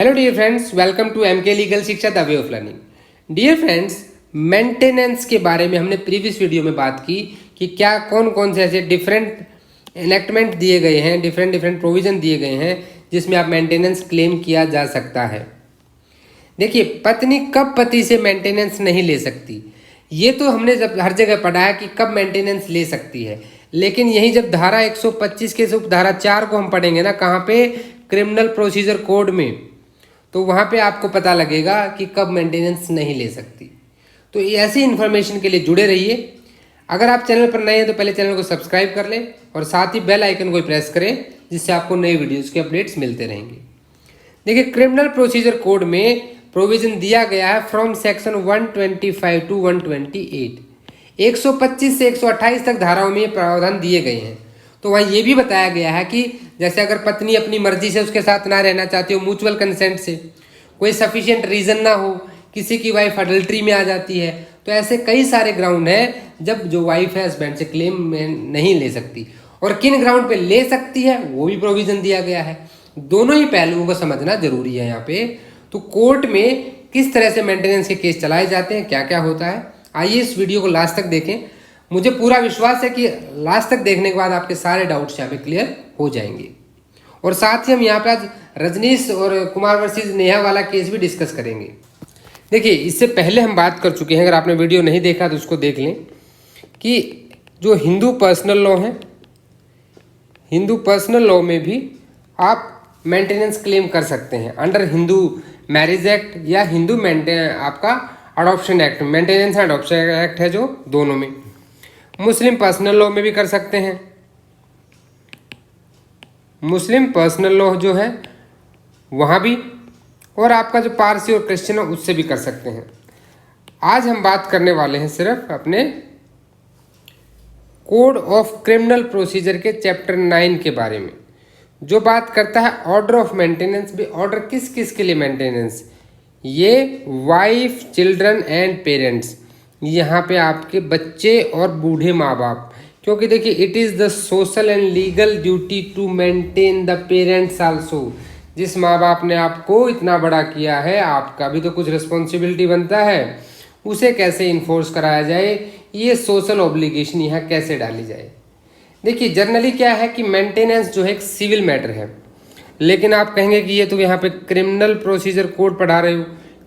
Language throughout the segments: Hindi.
Hello dear friends, welcome to MK legal Shiksha the way of learning. Dear friends, maintenance के बारे में हमने प्रीवियस वीडियो में बात की कि क्या कौन कौन से ऐसे डिफरेंट एनेक्टमेंट दिए गए हैं, डिफरेंट प्रोविजन दिए गए हैं जिसमें आप मेंटेनेंस क्लेम किया जा सकता है। देखिए, पत्नी कब पति से मेंटेनेंस नहीं ले सकती, ये तो हमने जब हर जगह पढ़ा है कि कब मेंटेनेंस ले सकती है, लेकिन यही जब धारा 125 के उपधारा 4 को हम पढ़ेंगे ना, कहाँ पे, क्रिमिनल प्रोसीजर कोड में, तो वहाँ पे आपको पता लगेगा कि कब मेंटेनेंस नहीं ले सकती। तो ऐसी इन्फॉर्मेशन के लिए जुड़े रहिए। अगर आप चैनल पर नए हैं तो पहले चैनल को सब्सक्राइब कर लें और साथ ही बेल आइकन को प्रेस करें, जिससे आपको नए वीडियोस के अपडेट्स मिलते रहेंगे। देखिए, क्रिमिनल प्रोसीजर कोड में प्रोविजन दिया गया है फ्रॉम सेक्शन 125 टू 128, 125 से 128 तक धाराओं में ये प्रावधान दिए गए हैं। तो वहाँ ये भी बताया गया है कि जैसे अगर पत्नी अपनी मर्जी से उसके साथ ना रहना चाहती हो, म्यूचुअल कंसेंट से, कोई सफिशिएंट रीजन ना हो, किसी की वाइफ अडल्ट्री में आ जाती है, तो ऐसे कई सारे ग्राउंड हैं जब जो वाइफ है हस्बैंड से क्लेम में नहीं ले सकती, और किन ग्राउंड पे ले सकती है वो भी प्रोविजन दिया गया है। दोनों ही पहलुओं को समझना जरूरी है यहाँ पे। तो कोर्ट में किस तरह से मेंटेनेंस के केस चलाए जाते हैं, क्या क्या होता है, आइए इस वीडियो को लास्ट तक देखें। मुझे पूरा विश्वास है कि लास्ट तक देखने के बाद आपके सारे डाउट्स यहाँ पे क्लियर हो जाएंगे। और साथ ही हम यहाँ पे आज रजनीश और कुमार वर्सेस नेहा वाला केस भी डिस्कस करेंगे। देखिए, इससे पहले हम बात कर चुके हैं, अगर आपने वीडियो नहीं देखा तो उसको देख लें, कि जो हिंदू पर्सनल लॉ है, हिंदू पर्सनल लॉ में भी आप मेंटेनेंस क्लेम कर सकते हैं अंडर हिंदू मैरिज एक्ट या हिंदू आपका adoption act, maintenance and adoption act है जो, दोनों में। मुस्लिम पर्सनल लॉ में भी कर सकते हैं, मुस्लिम पर्सनल लॉ जो है वहाँ भी, और आपका जो पारसी और क्रिश्चियन है उससे भी कर सकते हैं। आज हम बात करने वाले हैं सिर्फ अपने कोड ऑफ क्रिमिनल प्रोसीजर के चैप्टर 9 के बारे में, जो बात करता है ऑर्डर ऑफ मेंटेनेंस। भी ऑर्डर किस किस के लिए मेंटेनेंस, ये वाइफ, चिल्ड्रन एंड पेरेंट्स, यहाँ पे आपके बच्चे और बूढ़े माँ बाप, क्योंकि देखिए, it is the social and legal duty to maintain the parents also. जिस माँ बाप ने आपको इतना बड़ा किया है, आपका भी तो कुछ रिस्पॉन्सिबिलिटी बनता है, उसे कैसे इन्फोर्स कराया जाए, ये सोशल ऑब्लिगेशन यहाँ कैसे डाली जाए। देखिए, जनरली क्या है कि मेंटेनेंस जो है एक सिविल मैटर है, लेकिन आप कहेंगे कि ये तो यहाँ पे क्रिमिनल प्रोसीजर कोड पढ़ा रहे हो,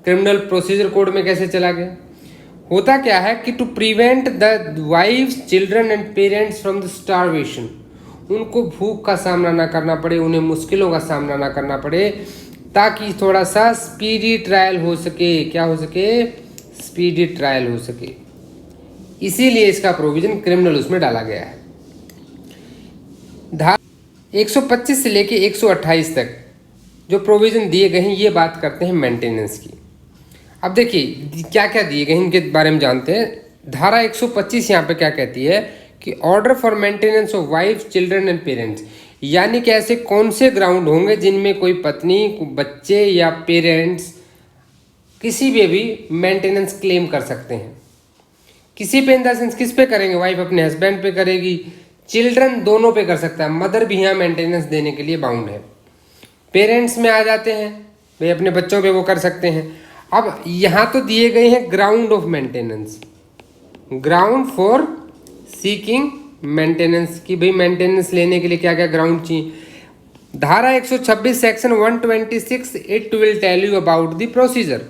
क्रिमिनल प्रोसीजर कोड में कैसे चला गया। होता क्या है कि to prevent the wives, children and parents from the starvation, उनको भूख का सामना ना करना पड़े, उन्हें मुश्किलों का सामना ना करना पड़े, ताकि थोड़ा सा स्पीडी ट्रायल हो सके। क्या हो सके? स्पीडी ट्रायल हो सके। इसीलिए इसका प्रोविजन क्रिमिनल उसमें डाला गया है। धारा 125 से लेके 128 तक जो प्रोविजन दिए गए हैं, ये बात करते हैं मेंटेनेंस की। अब देखिए क्या क्या दिए गए इनके बारे में जानते हैं। धारा 125 यहाँ पे क्या कहती है कि order for maintenance of wife, children and parents, यानी कि ऐसे कौन से ग्राउंड होंगे जिनमें कोई पत्नी, बच्चे या पेरेंट्स किसी पे भी मेंटेनेंस क्लेम कर सकते हैं। किसी पे इन द सेंस किस पे करेंगे, वाइफ अपने हस्बैंड पे करेगी, चिल्ड्रन दोनों पे कर सकता है, मदर भी यहाँ मेंटेनेंस देने के लिए बाउंड है। पेरेंट्स में आ जाते हैं भाई, अपने बच्चों पे वो कर सकते हैं। अब यहाँ तो दिए गए हैं ground of maintenance, ground for seeking maintenance, की भाई मेंटेनेंस लेने के लिए क्या क्या ग्राउंड चाहिए। धारा 126 section 126 it will tell you about the procedure,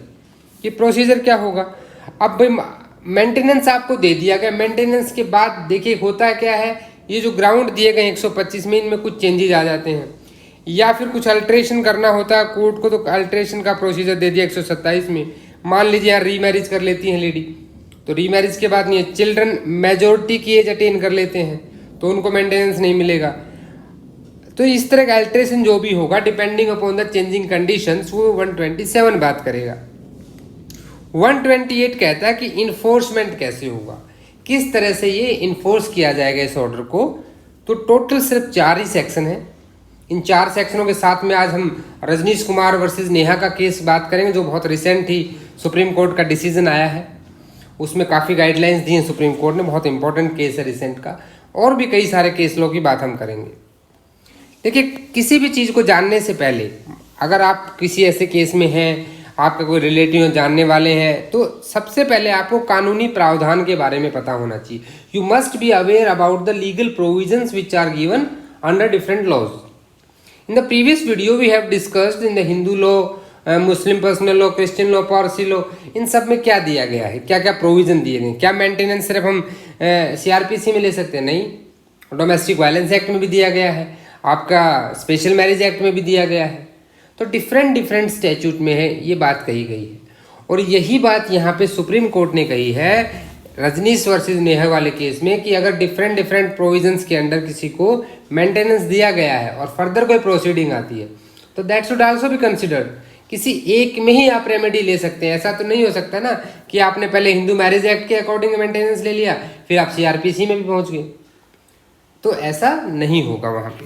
कि प्रोसीजर क्या होगा। अब भाई मेंटेनेंस आपको दे दिया गया, मेंटेनेंस के बाद देखिए होता है क्या है, ये जो ग्राउंड दिए गए 125 में, इनमें कुछ चेंजेस आ जाते हैं या फिर कुछ अल्ट्रेशन करना होता है कोर्ट को, तो अल्ट्रेशन का प्रोसीजर दे दिया 127 में। मान लीजिए यार रीमैरिज कर लेती हैं लेडी, तो रीमैरिज के बाद नहीं, चिल्ड्रन मेजोरिटी की एज अटेन कर लेते हैं तो उनको मेंटेनेंस नहीं मिलेगा। तो इस तरह का अल्ट्रेशन जो भी होगा depending upon the changing conditions, वो 127 बात करेगा। 128 कहता है कि इन्फोर्समेंट कैसे होगा, किस तरह से ये इन्फोर्स किया जाएगा इस ऑर्डर को। तो टोटल सिर्फ 4 ही सेक्शन है। इन 4 सेक्शनों के साथ में आज हम रजनीश कुमार वर्सेस नेहा का केस बात करेंगे, जो बहुत रिसेंट ही सुप्रीम कोर्ट का डिसीजन आया है। उसमें काफ़ी गाइडलाइंस दी हैं सुप्रीम कोर्ट ने, बहुत इंपॉर्टेंट केस है रिसेंट का। और भी कई सारे केस लो की बात हम करेंगे। देखिए, किसी भी चीज़ को जानने से पहले अगर आप किसी ऐसे केस में हैं, आपका कोई रिलेटिव जानने वाले हैं, तो सबसे पहले आपको कानूनी प्रावधान के बारे में पता होना चाहिए। You must be aware about the legal provisions which are given under different laws. In the previous video we have discussed in the Hindu law, Muslim personal law, Christian law, Parsi law, इन सब में क्या दिया गया है, क्या क्या प्रोविजन दिए गए। क्या मेंटेनेंस सिर्फ हम सीआरपीसी में ले सकते हैं? नहीं, डोमेस्टिक वायलेंस एक्ट में भी दिया गया है, आपका स्पेशल मैरिज एक्ट में भी दिया गया है। तो डिफरेंट स्टैट्यूट में है ये बात कही गई है। और यही बात यहाँ पे सुप्रीम कोर्ट ने कही है रजनीश वर्सेस नेहा वाले केस में कि अगर डिफरेंट प्रोविजंस के अंडर किसी को मेंटेनेंस दिया गया है और फर्दर कोई प्रोसीडिंग आती है तो that should also be considered. किसी एक में ही आप रेमेडी ले सकते हैं। ऐसा तो नहीं हो सकता ना कि आपने पहले हिंदू मैरिज एक्ट के अकॉर्डिंग मेंटेनेंस ले लिया फिर आप सीआरपीसी में भी पहुंच गए, तो ऐसा नहीं होगा वहाँ पे।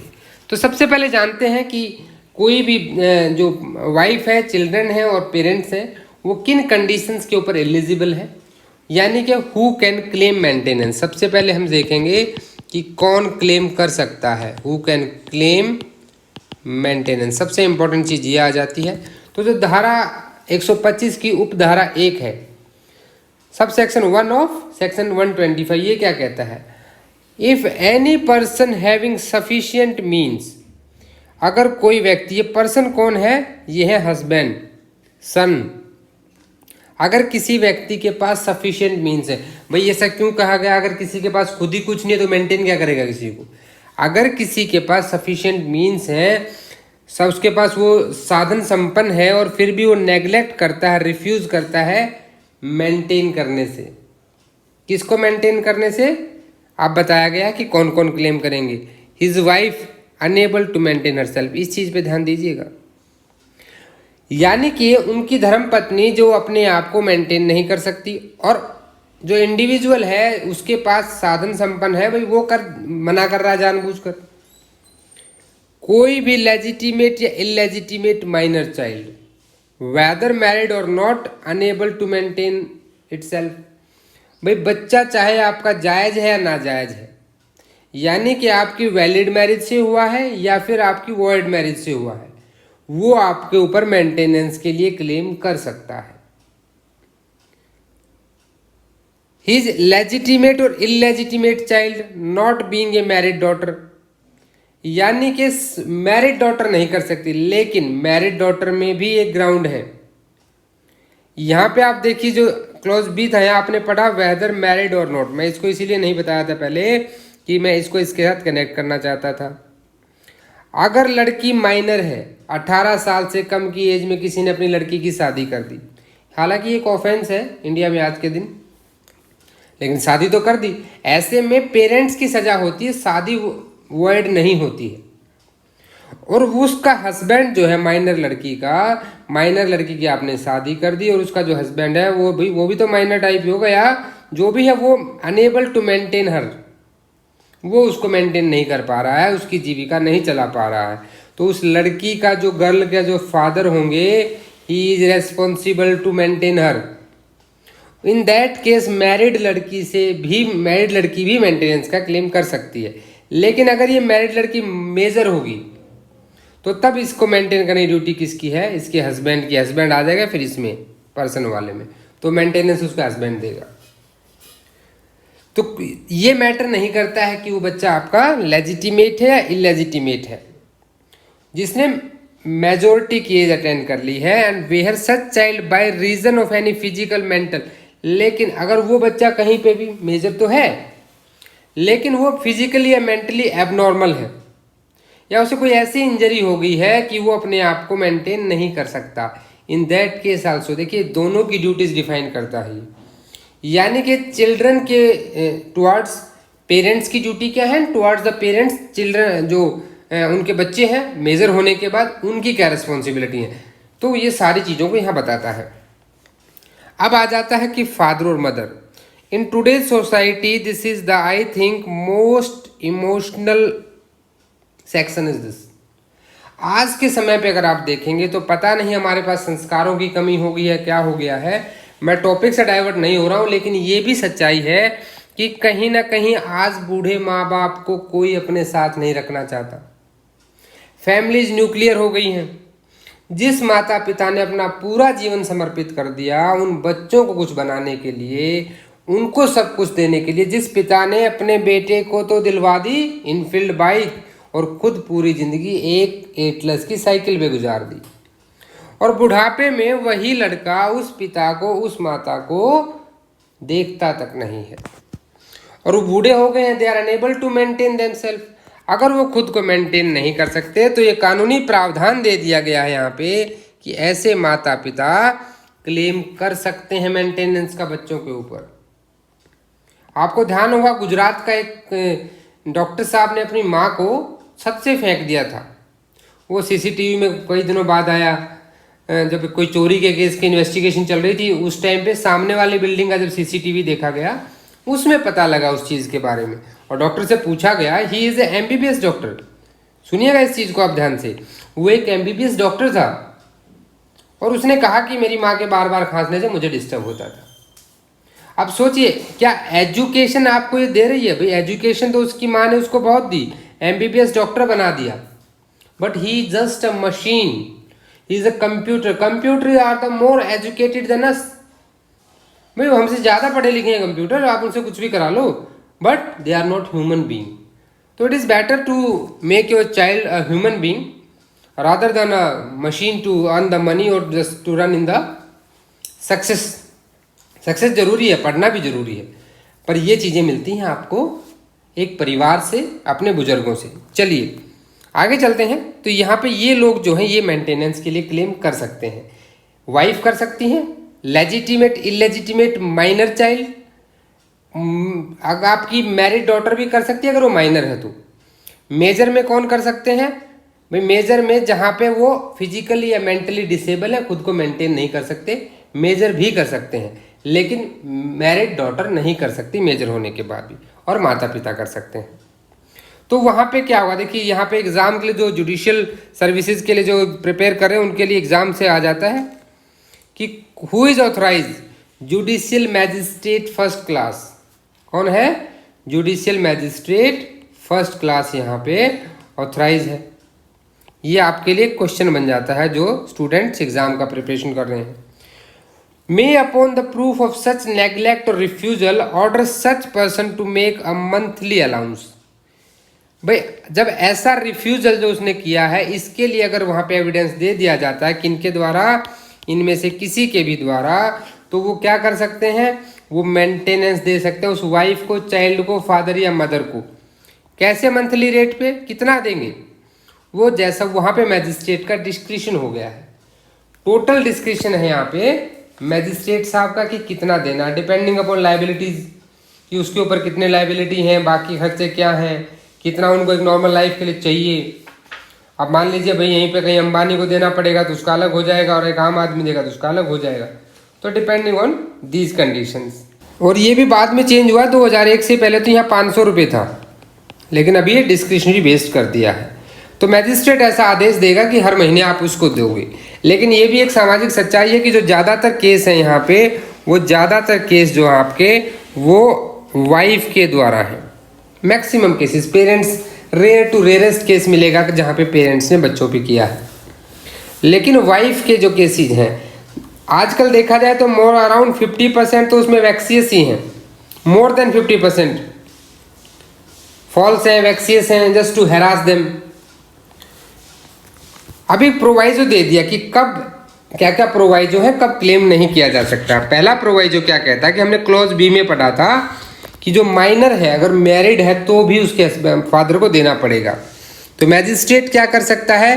तो सबसे पहले जानते हैं कि कोई भी जो वाइफ है, चिल्ड्रन है और पेरेंट्स हैं, वो किन कंडीशंस के ऊपर एलिजिबल है, यानी कि हु कैन क्लेम मेंटेनेंस। सबसे पहले हम देखेंगे कि कौन क्लेम कर सकता है, हु कैन क्लेम मेंटेनेंस। सबसे इंपॉर्टेंट चीज़ ये आ जाती है। तो जो धारा 125 की उपधारा 1 है, सब सेक्शन 1 ऑफ सेक्शन 125, ये क्या कहता है? If any person having sufficient means, अगर कोई व्यक्ति, ये पर्सन कौन है? ये है हस्बैंड, सन। अगर किसी व्यक्ति के पास सफिशिएंट मीन्स है, भाई ऐसा क्यों कहा गया? अगर किसी के पास खुद ही कुछ नहीं है तो मेंटेन क्या करेगा किसी को? अगर किसी के पास सफिशिएंट मीन्स है, सब उसके पास वो साधन संपन्न है और फिर भी वो नेग्लेक्ट करता है, रिफ्यूज करता है मेंटेन करने से। किसको मेंटेन करने से? आप बताया गया कि कौन कौन क्लेम करेंगे। His wife unable to maintain herself, इस चीज पे ध्यान दीजिएगा। यानी कि उनकी धर्मपत्नी जो अपने आप को मेंटेन नहीं कर सकती और जो इंडिविजुअल है उसके पास साधन संपन्न है, भाई वो मना कर रहा है जानबूझकर। कोई भी लेजिटिमेट या illegitimate minor child, whether married or not, unable to maintain itself. भाई बच्चा चाहे आपका जायज है या नाजायज है, यानी कि आपकी वैलिड मैरिज से हुआ है या फिर आपकी वॉइड मैरिज से हुआ है, वो आपके ऊपर मेंटेनेंस के लिए क्लेम कर सकता है। हिज लेजिटिमेट और illegitimate child not being a married daughter, यानी कि मैरिड डॉटर नहीं कर सकती, लेकिन मैरिड डॉटर में भी एक ग्राउंड है। यहां पे आप देखिए जो क्लॉज बी था, यहां आपने पढ़ा वेदर मैरिड और नॉट। मैं इसको इसीलिए नहीं बताया था पहले कि मैं इसको इसके साथ कनेक्ट करना चाहता था। अगर लड़की माइनर है, 18 साल से कम की एज में किसी ने अपनी लड़की की शादी कर दी, हालांकि एक ऑफेंस है इंडिया में आज के दिन, लेकिन शादी तो कर दी, ऐसे में पेरेंट्स की सजा होती है, शादी वॉइड नहीं होती है। और उसका हस्बैंड जो है माइनर लड़की की आपने शादी कर दी और उसका जो हस्बैंड है वो भी तो माइनर टाइप ही होगा, या जो भी है वो अनेबल टू मेंटेन हर, वो उसको मेंटेन नहीं कर पा रहा है, उसकी जीविका नहीं चला पा रहा है, तो उस लड़की का जो गर्ल का जो फादर होंगे, he is responsible to maintain her. In that case married लड़की भी मेंटेनेंस का क्लेम कर सकती है। लेकिन अगर ये मैरिड लड़की मेजर होगी तो तब इसको मेंटेन करने की ड्यूटी किसकी है? इसके हस्बैंड की। हस्बैंड आ जाएगा फिर इसमें पर्सन वाले में, तो मेंटेनेंस उसका हस्बैंड देगा। तो ये मैटर नहीं करता है कि वो बच्चा आपका लेजिटिमेट है या इलेजिटिमेट है। जिसने मेजोरिटी की एज अटेंड कर ली है and where such child by reason of any physical mental, लेकिन अगर वो बच्चा कहीं पे भी मेजर तो है लेकिन वो फिजिकली या मेंटली एबनॉर्मल है, या उसे कोई ऐसी इंजरी हो गई है कि वो अपने आप को मेंटेन नहीं कर सकता, इन दैट केस आल्सो, देखिए दोनों की ड्यूटीज डिफाइन करता है। यानी कि चिल्ड्रन के टुवर्ड्स पेरेंट्स की ड्यूटी क्या है, टुवर्ड्स द पेरेंट्स चिल्ड्रन जो उनके बच्चे हैं मेजर होने के बाद उनकी क्या रिस्पॉन्सिबिलिटी है, तो ये सारी चीज़ों को यहाँ बताता है। अब आ जाता है कि फादर और mother in today's society, this is the I think most emotional section is this. आज के समय पे अगर आप देखेंगे तो पता नहीं हमारे पास संस्कारों की कमी हो गई है, क्या हो गया है। मैं टॉपिक से डाइवर्ट नहीं हो रहा हूँ, लेकिन ये भी सच्चाई है कि कहीं ना कहीं आज बूढ़े माँ बाप को कोई अपने साथ नहीं रखना चाहता। फैमिलीज न्यूक्लियर हो गई हैं, जिस माता पिता ने अपना पूरा जीवन समर्पित कर दिया उन बच्चों को कुछ बनाने के लिए, उनको सब कुछ देने के लिए, जिस पिता ने अपने बेटे को तो दिलवा दी इनफील्ड बाइक और खुद पूरी जिंदगी एक एटलस की साइकिल पे गुजार दी, और बुढ़ापे में वही लड़का उस पिता को, उस माता को देखता तक नहीं है, और वो बूढ़े हो गए हैं, they are unable to maintain themselves. अगर वो खुद को मेंटेन नहीं कर सकते तो ये कानूनी प्रावधान दे दिया गया है यहाँ पे कि ऐसे माता पिता क्लेम कर सकते हैं मेंटेनेंस का बच्चों के ऊपर। आपको ध्यान होगा गुजरात का एक डॉक्टर साहब ने अपनी माँ को छत से फेंक दिया था। वो सीसीटीवी में कई दिनों बाद आया, जब कोई चोरी के केस की इन्वेस्टिगेशन चल रही थी उस टाइम पे सामने वाली बिल्डिंग का जब सीसीटीवी देखा गया उसमें पता लगा उस चीज़ के बारे में, और डॉक्टर से पूछा गया, he is a MBBS doctor, सुनिएगा इस चीज़ को आप ध्यान से, वो एक MBBS डॉक्टर था और उसने कहा कि मेरी माँ के बार बार खांसने से मुझे डिस्टर्ब होता था। अब सोचिए क्या एजुकेशन आपको ये दे रही है, भाई एजुकेशन तो उसकी माँ ने उसको बहुत दी, MBBS डॉक्टर बना दिया, but he just a machine, he is a computer, computer are the more educated than us. भाई हमसे ज़्यादा पढ़े लिखे हैं कंप्यूटर, आप उनसे कुछ भी करा लो, but they are not human being. तो it is better to make your child a human being rather than a machine to earn the money or just to run in the success. Success जरूरी है, पढ़ना भी जरूरी है, पर ये चीज़ें मिलती हैं आपको एक परिवार से, अपने बुजुर्गों से। चलिए आगे चलते हैं। तो यहाँ पे ये लोग जो हैं ये मेंटेनेंस के लिए क्लेम कर सकते हैं। वाइफ कर सकती हैं, लेजिटिमेट, इलेजिटिमेट माइनर चाइल्ड, अगर आपकी मैरिड डॉटर भी कर सकती है अगर वो माइनर है तो। मेजर में कौन कर सकते हैं भाई? मेजर में जहाँ पे वो फिजिकली या मेंटली डिसेबल है, खुद को मेंटेन नहीं कर सकते, मेजर भी कर सकते हैं, लेकिन मैरिड डॉटर नहीं कर सकती मेजर होने के बाद भी, और माता पिता कर सकते हैं। तो वहाँ पे क्या होगा, देखिए यहाँ पे एग्ज़ाम के लिए जो जुडिशियल सर्विसेज के लिए जो प्रिपेयर कर रहे हैं उनके लिए एग्ज़ाम से आ जाता है कि who is authorise judicial magistrate first class, कौन है? जुडिशियल मैजिस्ट्रेट फर्स्ट क्लास यहाँ पे ऑथराइज है। ये आपके लिए क्वेश्चन बन जाता है जो स्टूडेंट्स एग्जाम का प्रिपरेशन कर रहे हैं। May upon the proof of such neglect or refusal order such person to make a monthly allowance. भाई जब ऐसा रिफ्यूजल जो उसने किया है इसके लिए अगर वहाँ पे एविडेंस दे दिया जाता है किनके द्वारा, इनमें से किसी के भी द्वारा, तो वो क्या कर सकते हैं, वो मेंटेनेंस दे सकते हैं उस वाइफ को, चाइल्ड को, फादर या मदर को। कैसे? मंथली रेट पे। कितना देंगे वो, जैसा वहाँ पे मैजिस्ट्रेट का डिस्क्रिशन हो गया है, टोटल डिस्क्रिशन है यहाँ पे मैजिस्ट्रेट साहब का कि कितना देना, डिपेंडिंग अपॉन लाइबिलिटीज, कि उसके ऊपर कितने लाइबिलिटी हैं, बाकी खर्चे क्या हैं, कितना उनको एक नॉर्मल लाइफ के लिए चाहिए। अब मान लीजिए भाई यहीं पे कहीं अंबानी को देना पड़ेगा तो उसका अलग हो जाएगा, और एक आम आदमी देगा तो उसका अलग हो जाएगा। तो डिपेंडिंग ऑन दीज कंडीशंस। और ये भी बाद में चेंज हुआ, 2001 से पहले तो यहाँ 500 रुपये था, लेकिन अभी ये डिस्क्रिशनरी बेस्ड कर दिया है। तो मैजिस्ट्रेट ऐसा आदेश देगा कि हर महीने आप उसको दोगे। लेकिन ये भी एक सामाजिक सच्चाई है कि जो ज़्यादातर केस हैं यहाँ पे, वो ज़्यादातर केस जो आपके वो वाइफ के द्वारा है। Maximum cases, parents rare to rarest case मिलेगा कि जहाँ पे पेरेंट्स ने बच्चों पे किया है, लेकिन वाइफ के जो केसेस हैं आजकल देखा जाए तो मोर अराउंड 50% तो उसमें वैक्सियस ही हैं, मोर देन 50% फॉल्स हैं, वैक्सियस हैं, जस्ट टू हैरास देम। अभी प्रोवाइजो दे दिया कि कब क्या क्या प्रोवाइजो है, कब क्लेम नहीं किया जा सकता। पहला प्रोवाइजो क्या कहता है कि हमने क्लॉज बी में पढ़ा था कि जो माइनर है अगर मैरिड है तो भी उसके फादर को देना पड़ेगा। तो मैजिस्ट्रेट क्या कर सकता है,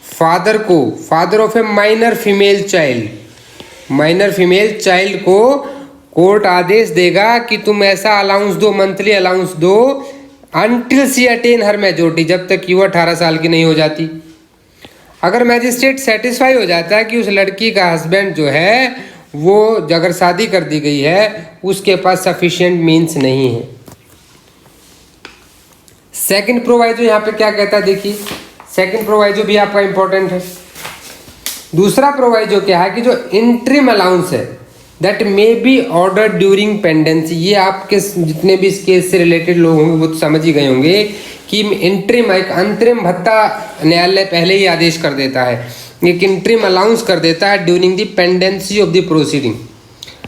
फादर को, father of A minor female child, minor female child को कोर्ट आदेश देगा कि तुम ऐसा अलाउंस दो, मंथली अलाउंस दो, अनटिल सी अटेन हर मेजोरिटी, जब तक कि वो 18 साल की नहीं हो जाती। अगर मैजिस्ट्रेट सेटिस्फाई हो जाता है कि उस लड़की का हस्बैंड जो है वो अगर शादी कर दी गई है उसके पास सफिशिएंट मीन्स नहीं है। सेकंड प्रोवाइजो यहाँ पे क्या कहता है, देखिए सेकंड प्रोवाइजो भी आपका इंपॉर्टेंट है। दूसरा प्रोवाइजो क्या है कि जो इंटरिम अलाउंस है that may be order during pendency, ये आपके जितने भी इस केस से रिलेटेड लोग होंगे वो तो समझ ही गए होंगे कि इंटरिम, एक अंतरिम भत्ता न्यायालय पहले ही आदेश कर देता है एक इंटरिम अलाउंस कर देता है during the pendency of the proceeding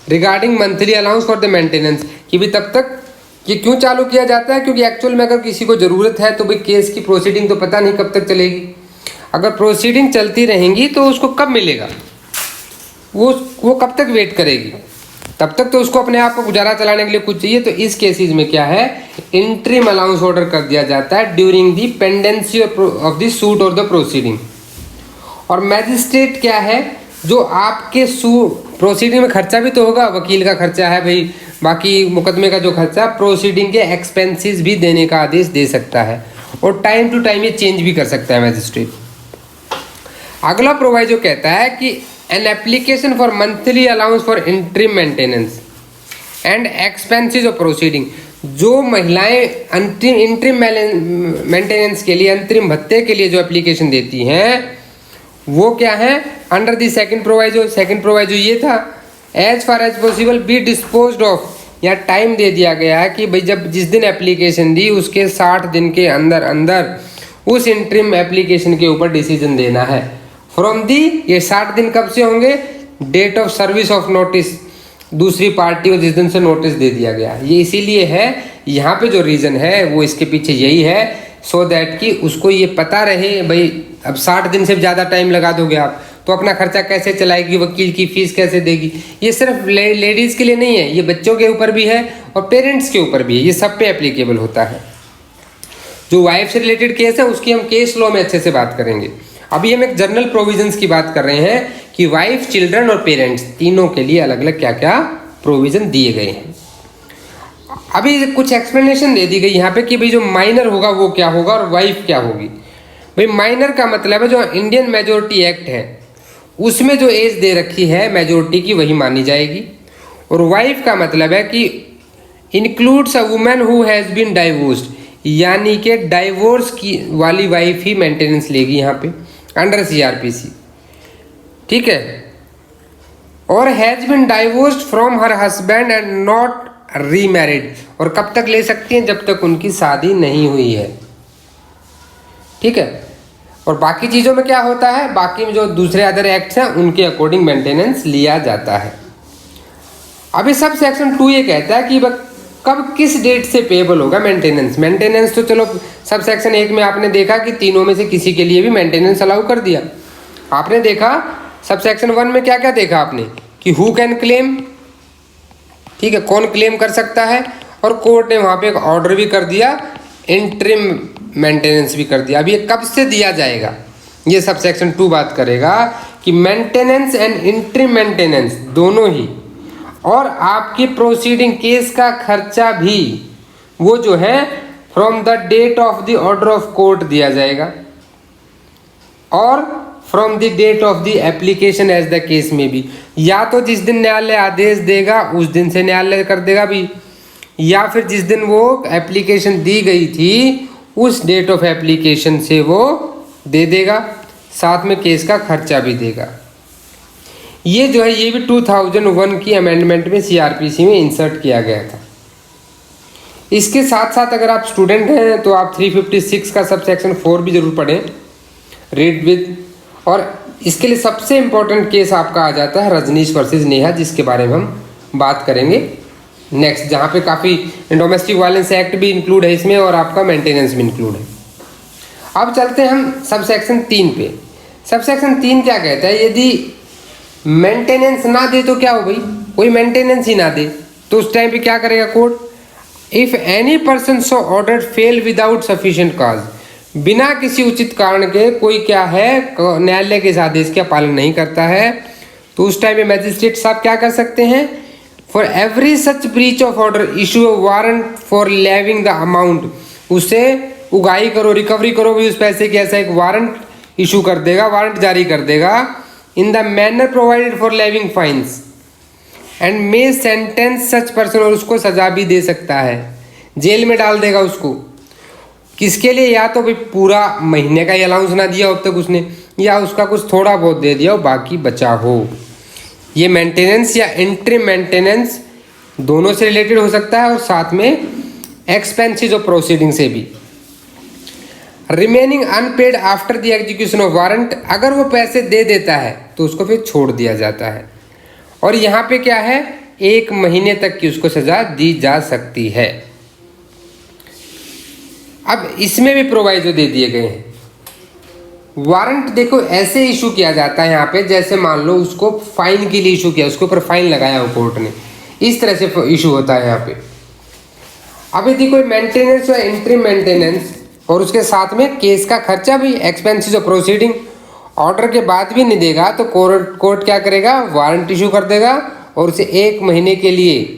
regarding monthly allowance for the maintenance, कि भी तब तक ये क्यों चालू किया जाता है, क्योंकि एक्चुअल में अगर किसी को ज़रूरत है तो भाई केस की प्रोसीडिंग तो पता नहीं कब तक चलेगी। अगर प्रोसीडिंग चलती रहेंगी तो उसको कब मिलेगा, वो कब तक वेट करेगी, तब तक तो उसको अपने आप को गुजारा चलाने के लिए कुछ चाहिए। तो इस केसेस में क्या है, इंटरिम अलाउंस ऑर्डर कर दिया जाता है during the pendency of the suit और द प्रोसीडिंग। और मैजिस्ट्रेट क्या है, जो आपके प्रोसीडिंग में खर्चा भी तो होगा, वकील का खर्चा है भाई, बाकी मुकदमे का जो खर्चा, प्रोसीडिंग के एक्सपेंसेस भी देने का आदेश दे सकता है और टाइम टू टाइम ये चेंज भी कर सकता है मैजिस्ट्रेट। अगला प्रोवाइजो कहता है कि an application for monthly allowance for interim maintenance and expenses of proceeding, जो महिलाएं इंटरिम मेंटेनेंस के लिए, अंतरिम भत्ते के लिए जो एप्लीकेशन देती हैं वो क्या है, under the second proviso. Second proviso ये था, as far as possible be disposed of, या टाइम दे दिया गया है कि भाई जब जिस दिन एप्लीकेशन दी उसके 60 दिन के अंदर अंदर उस इंटरिम एप्लीकेशन के ऊपर डिसीजन देना है। फ्रॉम दी, ये 60 दिन कब से होंगे, date of service of notice, दूसरी पार्टी को जिस दिन से नोटिस दे दिया गया। ये इसीलिए है, यहाँ पे जो रीज़न है वो इसके पीछे यही है, सो दैट कि उसको ये पता रहे भाई अब 60 दिन से ज़्यादा टाइम लगा दोगे आप तो अपना खर्चा कैसे चलाएगी, वकील की फीस कैसे देगी। ये सिर्फ लेडीज़ के लिए नहीं है, ये बच्चों के ऊपर भी है और पेरेंट्स के ऊपर भी है, ये सब पे एप्लीकेबल होता है। जो वाइफ से रिलेटेड केस है उसकी हम केस लॉ में अच्छे से बात करेंगे। अभी हम एक जनरल प्रोविजंस की बात कर रहे हैं कि वाइफ, चिल्ड्रन और पेरेंट्स तीनों के लिए अलग अलग क्या क्या प्रोविजन दिए गए हैं। अभी कुछ एक्सप्लेनेशन दे दी गई यहाँ पे कि भाई जो माइनर होगा वो क्या होगा और वाइफ क्या होगी। भाई माइनर का मतलब है जो इंडियन मेजोरिटी एक्ट है उसमें जो एज दे रखी है मेजोरिटी की वही मानी जाएगी। और वाइफ का मतलब है कि includes a women who has been divorced, यानी कि डाइवोर्स की वाली वाइफ ही मेंटेनेंस लेगी यहाँ पे अंडर CRPC, ठीक है। और has been divorced from her husband and not remarried, और कब तक ले सकती हैं, जब तक उनकी शादी नहीं हुई है, ठीक है। और बाकी चीज़ों में क्या होता है, बाकी में जो दूसरे अदर एक्ट्स हैं उनके अकॉर्डिंग मेंटेनेंस लिया जाता है। अभी सब सेक्शन 2 ये कहता है कि कब किस डेट से पेएबल होगा मेंटेनेंस। मेंटेनेंस तो चलो सब सेक्शन 1 में आपने देखा कि तीनों में से किसी के लिए भी मेंटेनेंस अलाउ कर दिया। आपने देखा सब सेक्शन 1 में क्या क्या देखा आपने कि हु कैन क्लेम, ठीक है, कौन क्लेम कर सकता है, और कोर्ट ने वहाँ पे एक ऑर्डर भी कर दिया, इंटरिम मेंटेनेंस भी कर दिया। अब ये कब से दिया जाएगा, ये सब सेक्शन 2 बात करेगा कि मेंटेनेंस एंड इंटरिम मेंटेनेंस दोनों ही, और आपकी प्रोसीडिंग केस का खर्चा भी, वो जो है from the date of the order of court दिया जाएगा और from the date of the application as the case में भी, या तो जिस दिन न्यायालय आदेश देगा उस दिन से न्यायालय कर देगा भी, या फिर जिस दिन वो एप्लीकेशन दी गई थी उस डेट ऑफ एप्लीकेशन से वो दे देगा, साथ में केस का खर्चा भी देगा। ये जो है ये भी 2001 की अमेंडमेंट में CRPC में इंसर्ट किया गया था। इसके साथ साथ अगर आप स्टूडेंट हैं तो आप 356 का सब सेक्शन 4 भी जरूर पढ़ें, रीड विद। और इसके लिए सबसे इम्पोर्टेंट केस आपका आ जाता है रजनीश वर्सेस नेहा, जिसके बारे में हम बात करेंगे नेक्स्ट, जहाँ पे काफ़ी डोमेस्टिक वायलेंस एक्ट भी इंक्लूड है इसमें और आपका मेंटेनेंस भी इंक्लूड है। अब चलते हैं हम सब सेक्शन 3 पे। सब सेक्शन 3 क्या कहता है, यदि मेंटेनेंस ना दे तो क्या हो भाई, कोई मेंटेनेंस ही ना दे तो उस टाइम पे क्या करेगा court, if any person so ordered fail without sufficient cause, बिना किसी उचित कारण के कोई क्या है न्यायालय के इस आदेश का पालन नहीं करता है, तो उस टाइम पे मैजिस्ट्रेट साहब क्या कर सकते हैं, for every such breach of order issue a warrant for levying the amount, उसे उगाही करो, रिकवरी करो भी उस पैसे की, ऐसा एक वारंट इशू कर देगा, वारंट जारी कर देगा, in the manner provided for levying fines and may sentence such person, और उसको सजा भी दे सकता है, जेल में डाल देगा उसको। किसके लिए, या तो भाई पूरा महीने का ही अलाउंस ना दिया हो अब तक उसने, या उसका कुछ थोड़ा बहुत दे दिया हो बाकी बचा हो। ये मेंटेनेंस या इंटरिम मेंटेनेंस दोनों से रिलेटेड हो सकता है और साथ में एक्सपेंसेस ऑफ प्रोसीडिंग से भी। Remaining unpaid after the execution of warrant, अगर वो पैसे दे देता है तो उसको फिर छोड़ दिया जाता है। और यहाँ पे क्या है, 1 महीने तक की उसको सजा दी जा सकती है। अब इसमें भी प्रोवाइजो दे दिए गए हैं। वारंट देखो ऐसे इशू किया जाता है यहाँ पे, जैसे मान लो उसको फाइन के लिए इशू किया, उसके ऊपर फाइन लगाया हो कोर्ट ने, इस तरह से इशू होता है यहाँ पे। अब यदि कोई मेंटेनेंस या इंटरिम मेंटेनेंस और उसके साथ में केस का खर्चा भी, एक्सपेंसेस ऑफ प्रोसीडिंग, ऑर्डर के बाद भी नहीं देगा तो कोर्ट क्या करेगा, वारंट इशू कर देगा और उसे 1 महीने के लिए,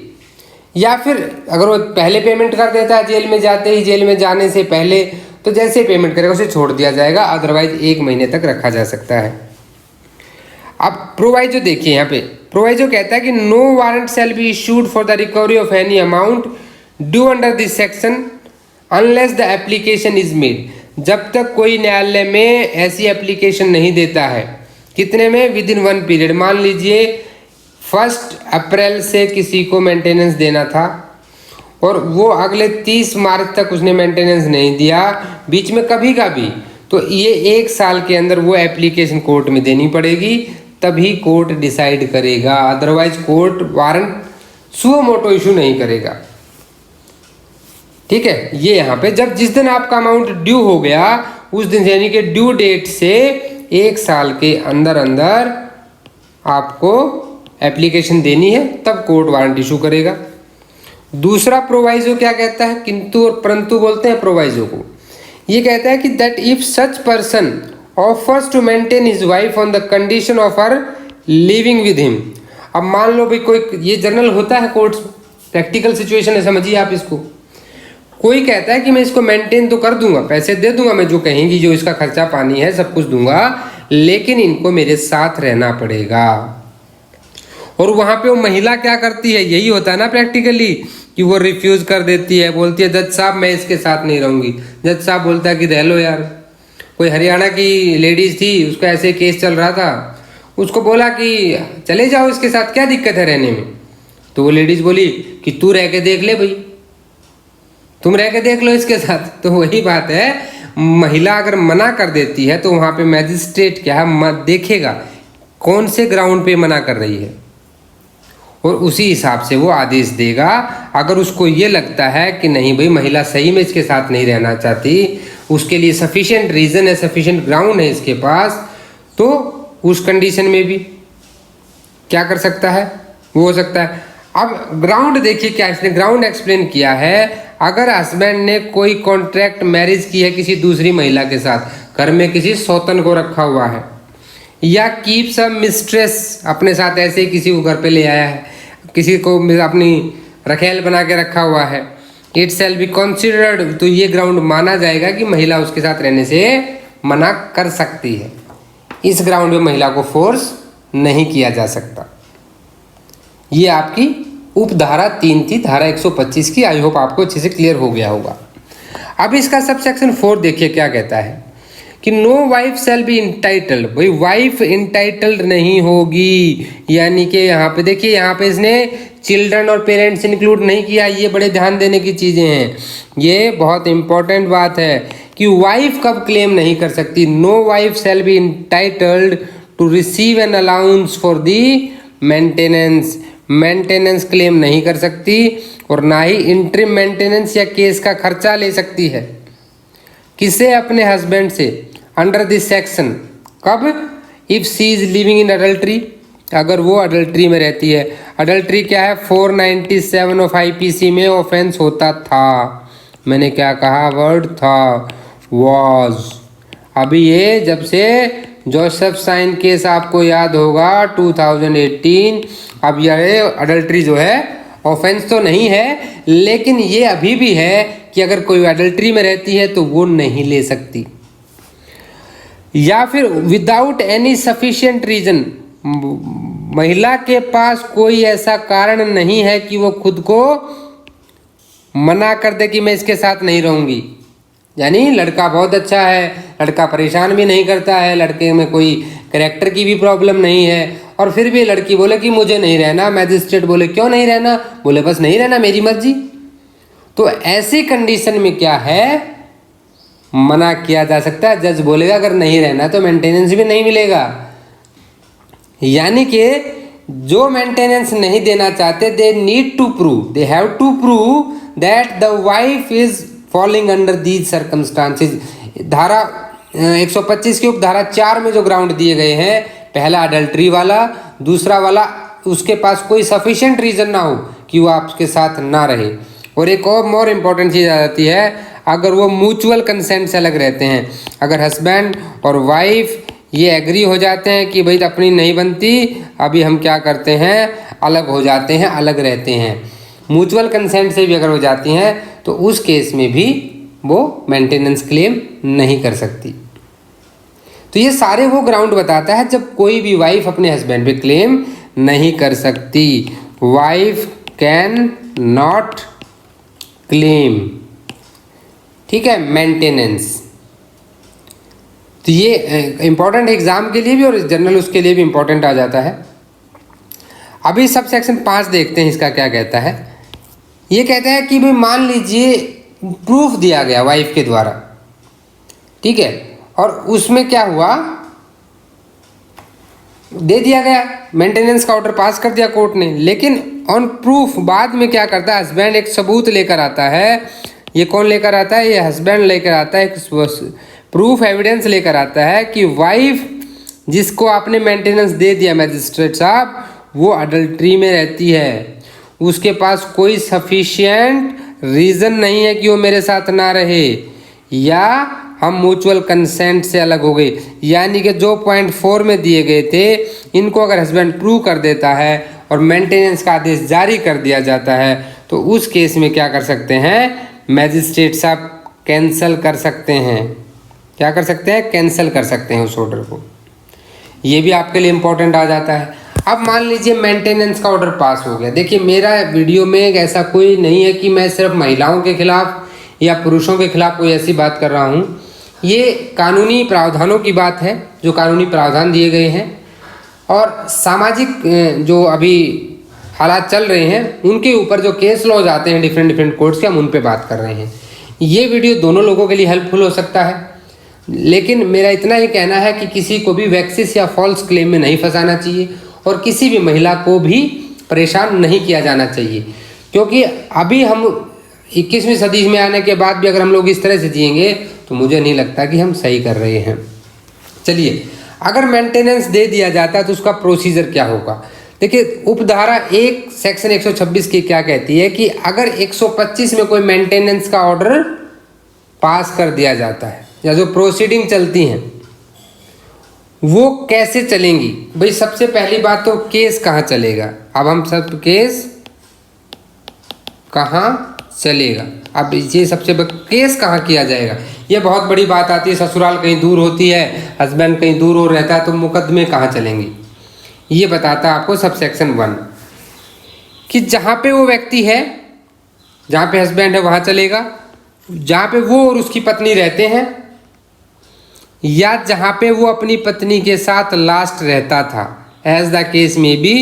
या फिर अगर वो पहले पेमेंट कर देता है जेल में जाते ही, जेल में जाने से पहले, तो जैसे पेमेंट करेगा उसे छोड़ दिया जाएगा, अदरवाइज 1 महीने तक रखा जा सकता है। अब प्रोवाइजो देखिए, यहाँ पे प्रोवाइजो कहता है कि no warrant shall be issued for the recovery of any amount due under this section unless the application is made. जब तक कोई न्यायालय में ऐसी एप्लीकेशन नहीं देता है, कितने में, विद इन 1 पीरियड। मान लीजिए 1 अप्रैल से किसी को मेंटेनेंस देना था और वो अगले 30 मार्च तक उसने मेंटेनेंस नहीं दिया, बीच में कभी का भी, तो ये 1 साल के अंदर वो एप्लीकेशन कोर्ट में देनी पड़ेगी, तभी कोर्ट डिसाइड करेगा, otherwise court warrant suo motu issue नहीं करेगा। ठीक है, ये यहाँ पे जब जिस दिन आपका अमाउंट ड्यू हो गया उस दिन, यानी कि ड्यू डेट से 1 साल के अंदर अंदर आपको एप्लीकेशन देनी है, तब कोर्ट वारंट इशू करेगा। दूसरा प्रोवाइजो क्या कहता है, किंतु और परंतु बोलते हैं प्रोवाइजो को। ये कहता है कि that if such person offers to maintain his wife on the condition of her living with him. अब मान लो भाई कोई, ये जनरल होता है कोर्ट्स, प्रैक्टिकल सिचुएशन है, समझिए आप इसको। कोई कहता है कि मैं इसको मेंटेन तो कर दूंगा, पैसे दे दूंगा, मैं जो कहेंगी, जो इसका खर्चा पानी है सब कुछ दूंगा, लेकिन इनको मेरे साथ रहना पड़ेगा। और वहां पे वो महिला क्या करती है, यही होता है ना प्रैक्टिकली, कि वो रिफ्यूज कर देती है, बोलती है जज साहब मैं इसके साथ नहीं रहूंगी। जज साहब बोलता है कि रह लो यार। कोई हरियाणा की लेडीज थी, उसका ऐसे केस चल रहा था, उसको बोला कि चले जाओ इसके साथ, क्या दिक्कत है रहने में। तो वो लेडीज बोली कि तू रह के देख ले भाई, तुम रह के देख लो इसके साथ। तो वही बात है, महिला अगर मना कर देती है तो वहां पे मैजिस्ट्रेट क्या है, देखेगा कौन से ग्राउंड पे मना कर रही है और उसी हिसाब से वो आदेश देगा। अगर उसको ये लगता है कि नहीं भाई महिला सही में इसके साथ नहीं रहना चाहती, उसके लिए सफिशिएंट रीजन है, सफिशिएंट ग्राउंड है इसके पास, तो उस कंडीशन में भी क्या कर सकता है, वो हो सकता है। अब ग्राउंड देखिए क्या इसने ग्राउंड एक्सप्लेन किया है। अगर हस्बैंड ने कोई कॉन्ट्रैक्ट मैरिज की है किसी दूसरी महिला के साथ, घर में किसी सौतन को रखा हुआ है, या कीप सम मिस्ट्रेस अपने साथ ऐसे ही किसी को घर पे ले आया है, किसी को अपनी रखेल बना के रखा हुआ है, इट शैल बी कंसिडर्ड, तो ये ग्राउंड माना जाएगा कि महिला उसके साथ रहने से मना कर सकती है। इस ग्राउंड में महिला को फोर्स नहीं किया जा सकता। ये आपकी उपधारा 3 थी, धारा 125 की। आई होप आपको अच्छे से क्लियर हो गया होगा। अब इसका सब सेक्शन 4 देखिए क्या कहता है कि no wife shall be entitled. भाई वाइफ इंटाइटल्ड नहीं होगी, यानी कि यहाँ पे देखिए, यहाँ पे इसने चिल्ड्रन और पेरेंट्स इंक्लूड नहीं किया। ये बड़े ध्यान देने की चीज़ें हैं, ये बहुत इंपॉर्टेंट बात है कि वाइफ कब क्लेम नहीं कर सकती। No wife shall be entitled to receive an allowance for the maintenance. Maintenance claim नहीं कर सकती और ना ही इंटरिम मेंटेनेंस या केस का खर्चा ले सकती है। किसे, अपने हस्बैंड से, अंडर दिस सेक्शन। कब, if she is living in adultery, अगर वो अडल्ट्री में रहती है। अडल्ट्री क्या है, 497 ऑफ आईपीसी में ऑफेंस होता था। मैंने क्या कहा, वर्ड था, वॉज। अभी ये जब से जोसेफ साइन केस आपको याद होगा 2018, अब यह अडल्ट्री जो है ऑफेंस तो नहीं है, लेकिन ये अभी भी है कि अगर कोई अडल्ट्री में रहती है तो वो नहीं ले सकती। या फिर विदाउट एनी सफिशिएंट रीजन, महिला के पास कोई ऐसा कारण नहीं है कि वो खुद को मना कर दे कि मैं इसके साथ नहीं रहूंगी। यानी लड़का बहुत अच्छा है, लड़का परेशान भी नहीं करता है, लड़के में कोई कैरेक्टर की भी प्रॉब्लम नहीं है, और फिर भी लड़की बोले कि मुझे नहीं रहना। मैजिस्ट्रेट बोले क्यों नहीं रहना, बोले बस नहीं रहना, मेरी मर्जी। तो ऐसी कंडीशन में क्या है, मना किया जा सकता है। जज बोलेगा अगर नहीं रहना तो मेंटेनेंस भी नहीं मिलेगा। यानी कि जो मेंटेनेंस नहीं देना चाहते, they need to prove, they have to prove that the wife is falling under these circumstances. धारा 125 की उपधारा 4 में जो ग्राउंड दिए गए हैं, पहला अडल्ट्री वाला, दूसरा वाला उसके पास कोई सफिशिएंट रीजन ना हो कि वो आपके साथ ना रहे, और एक और मोर इम्पोर्टेंट चीज़ आ जाती है, अगर वो म्यूचुअल कंसेंट से अलग रहते हैं। अगर हस्बैंड और वाइफ ये एग्री हो जाते हैं कि भाई अपनी नहीं बनती, अभी हम क्या करते हैं, अलग हो जाते हैं, अलग रहते हैं, म्यूचुअल कंसेंट से भी अगर हो जाती हैं, तो उस केस में भी वो मेंटेनेंस क्लेम नहीं कर सकती। तो ये सारे वो ग्राउंड बताता है जब कोई भी वाइफ अपने हस्बैंड पे क्लेम नहीं कर सकती। वाइफ कैन नॉट क्लेम, ठीक है, मेंटेनेंस। तो ये इंपॉर्टेंट एग्जाम के लिए भी और जनरल उसके लिए भी इंपॉर्टेंट आ जाता है। अभी सब सेक्शन 5 देखते हैं, इसका क्या कहता है। ये कहता है कि भाई मान लीजिए प्रूफ दिया गया वाइफ के द्वारा, ठीक है, और उसमें क्या हुआ, दे दिया गया, मेंटेनेंस का ऑर्डर पास कर दिया कोर्ट ने, लेकिन ऑन प्रूफ बाद में क्या करता है, हस्बैंड एक सबूत लेकर आता है। ये कौन लेकर आता है, ये हस्बैंड लेकर आता है, एक प्रूफ एविडेंस लेकर आता है कि वाइफ जिसको आपने मेंटेनेंस दे दिया मजिस्ट्रेट साहब, वो अडल्ट्री में रहती है, उसके पास कोई सफिशिएंट रीज़न नहीं है कि वो मेरे साथ ना रहे, या हम म्यूचुअल कंसेंट से अलग हो गए। यानी कि जो पॉइंट 4 में दिए गए थे, इनको अगर हस्बैंड प्रूव कर देता है और मेंटेनेंस का आदेश जारी कर दिया जाता है, तो उस केस में क्या कर सकते हैं, मैजिस्ट्रेट साहब कैंसल कर सकते हैं। क्या कर सकते हैं, कैंसल कर सकते हैं उस ऑर्डर को। ये भी आपके लिए इम्पोर्टेंट आ जाता है। अब मान लीजिए मेंटेनेंस का ऑर्डर पास हो गया। देखिए मेरा वीडियो में ऐसा कोई नहीं है कि मैं सिर्फ महिलाओं के खिलाफ या पुरुषों के खिलाफ कोई ऐसी बात कर रहा हूँ। ये कानूनी प्रावधानों की बात है, जो कानूनी प्रावधान दिए गए हैं और सामाजिक जो अभी हालात चल रहे हैं उनके ऊपर जो केस लॉ जाते हैं डिफरेंट कोर्ट्स के, हम उन पे बात कर रहे हैं। ये वीडियो दोनों लोगों के लिए हेल्पफुल हो सकता है, लेकिन मेरा इतना ही कहना है कि किसी को भी वैक्सिस या फॉल्स क्लेम में नहीं फंसाना चाहिए और किसी भी महिला को भी परेशान नहीं किया जाना चाहिए, क्योंकि अभी हम 21वीं सदी में आने के बाद भी अगर हम लोग इस तरह से जिएंगे तो मुझे नहीं लगता कि हम सही कर रहे हैं। चलिए, अगर मेंटेनेंस दे दिया जाता है तो उसका प्रोसीजर क्या होगा। देखिए उपधारा 1 सेक्शन 126 की क्या कहती है कि अगर 125 में कोई मेंटेनेंस का ऑर्डर पास कर दिया जाता है या जो प्रोसीडिंग चलती हैं वो कैसे चलेंगी। भाई सबसे पहली बात तो केस कहाँ चलेगा। अब हम सब केस कहाँ चलेगा, अब ये सबसे केस कहाँ किया जाएगा, ये बहुत बड़ी बात आती है। ससुराल कहीं दूर होती है, हस्बैंड कहीं दूर हो रहता है, तो मुकदमे कहाँ चलेंगे, ये बताता है आपको सब सेक्शन 1 कि जहाँ पे वो व्यक्ति है, जहाँ पे हस्बैंड है वहाँ चलेगा, जहाँ पे वो और उसकी पत्नी रहते हैं, या जहाँ पे वो अपनी पत्नी के साथ लास्ट रहता था, एज द केस में be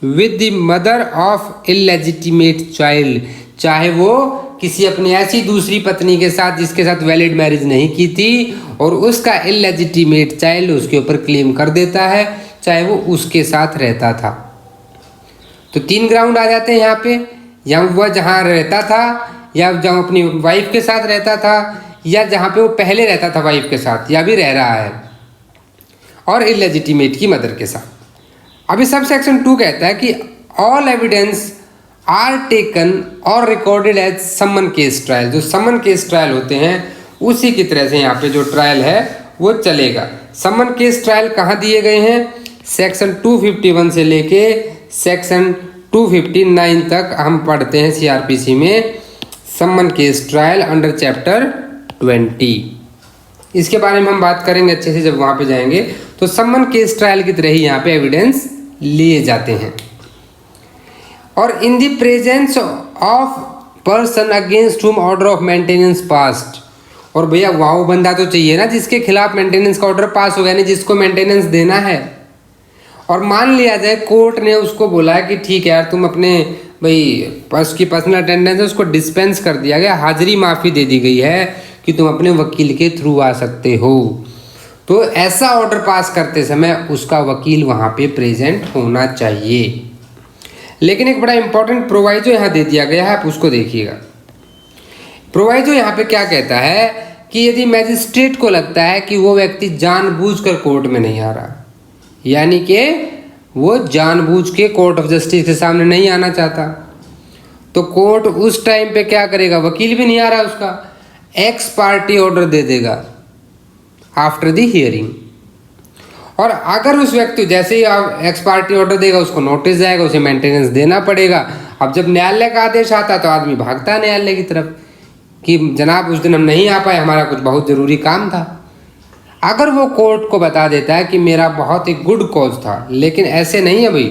with the mother of illegitimate child, चाहे वो किसी अपनी ऐसी दूसरी पत्नी के साथ जिसके साथ वैलिड मैरिज नहीं की थी और उसका इलेजिटिमेट चाइल्ड उसके ऊपर क्लेम कर देता है, चाहे वो उसके साथ रहता था। तो 3 ग्राउंड आ जाते हैं यहाँ पे, या वह जहाँ रहता था, या जहाँ अपनी वाइफ के साथ रहता था, या जहाँ पे वो पहले रहता था वाइफ के साथ या भी रह रहा है, और इलेजिटिमेट की मदर के साथ। अभी सब सेक्शन 2 कहता है कि ऑल एविडेंस आर टेकन और recorded as summon case trial. जो समन केस ट्रायल होते हैं उसी की तरह से यहाँ पे जो ट्रायल है वो चलेगा। समन केस ट्रायल कहाँ दिए गए हैं, सेक्शन 251 से लेके सेक्शन 259 तक हम पढ़ते हैं सीआरपीसी में summon case trial under chapter 20। इसके बारे में हम बात करेंगे अच्छे से जब वहाँ पे जाएंगे। तो समन केस ट्रायल की तरह ही यहाँ पे एविडेंस लिए जाते हैं। और in the presence of person against हुम ऑर्डर ऑफ मेंटेनेंस पास्ट, और भैया वहाँ वो बंदा तो चाहिए ना जिसके खिलाफ मेंटेनेंस का ऑर्डर पास हो गया, नहीं जिसको मेंटेनेंस देना है। और मान लिया जाए कोर्ट ने उसको बोला है कि ठीक है यार तुम अपने भाई उसकी पर्सनल अटेंडेंस है उसको डिस्पेंस कर दिया गया, हाजिरी माफ़ी दे दी गई है कि तुम अपने वकील के थ्रू आ सकते हो। तो ऐसा ऑर्डर पास करते समय उसका वकील वहाँ पे प्रेजेंट होना चाहिए। लेकिन एक बड़ा इंपॉर्टेंट प्रोवाइजो यहाँ दे दिया गया है, आप उसको देखिएगा। प्रोवाइजो यहाँ पे क्या कहता है कि यदि मैजिस्ट्रेट को लगता है कि वो व्यक्ति जानबूझकर कोर्ट में नहीं आ रहा, यानी कि वो जानबूझ के कोर्ट ऑफ जस्टिस के सामने नहीं आना चाहता, तो कोर्ट उस टाइम पे क्या करेगा, वकील भी नहीं आ रहा उसका, एक्स पार्टी ऑर्डर दे देगा आफ्टर द हियरिंग। और अगर उस व्यक्ति जैसे ही एक्स पार्टी ऑर्डर देगा उसको नोटिस जाएगा, उसे मेंटेनेंस देना पड़ेगा। अब जब न्यायालय का आदेश आता है तो आदमी भागता है न्यायालय की तरफ कि जनाब उस दिन हम नहीं आ पाए, हमारा कुछ बहुत ज़रूरी काम था। अगर वो कोर्ट को बता देता है कि मेरा बहुत ही गुड कॉज था, लेकिन ऐसे नहीं है भाई,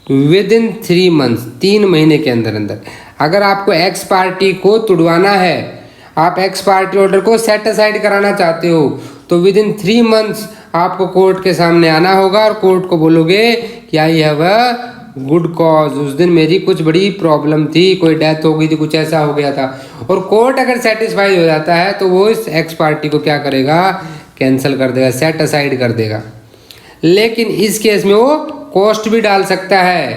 विद इन 3 मंथ्स 3 महीने के अंदर अंदर अगर आपको एक्स पार्टी को तुड़वाना है, आप एक्स पार्टी ऑर्डर को सेट असाइड कराना चाहते हो, तो विद इन 3 मंथ्स आपको कोर्ट के सामने आना होगा और कोर्ट को बोलोगे कि I have a good cause, उस दिन मेरी कुछ बड़ी प्रॉब्लम थी, कोई डेथ हो गई थी, कुछ ऐसा हो गया था। और कोर्ट अगर सेटिस्फाइड हो जाता है तो वो इस एक्स पार्टी को क्या करेगा, कैंसिल कर देगा, सेट असाइड कर देगा। लेकिन इस केस में वो कॉस्ट भी डाल सकता है,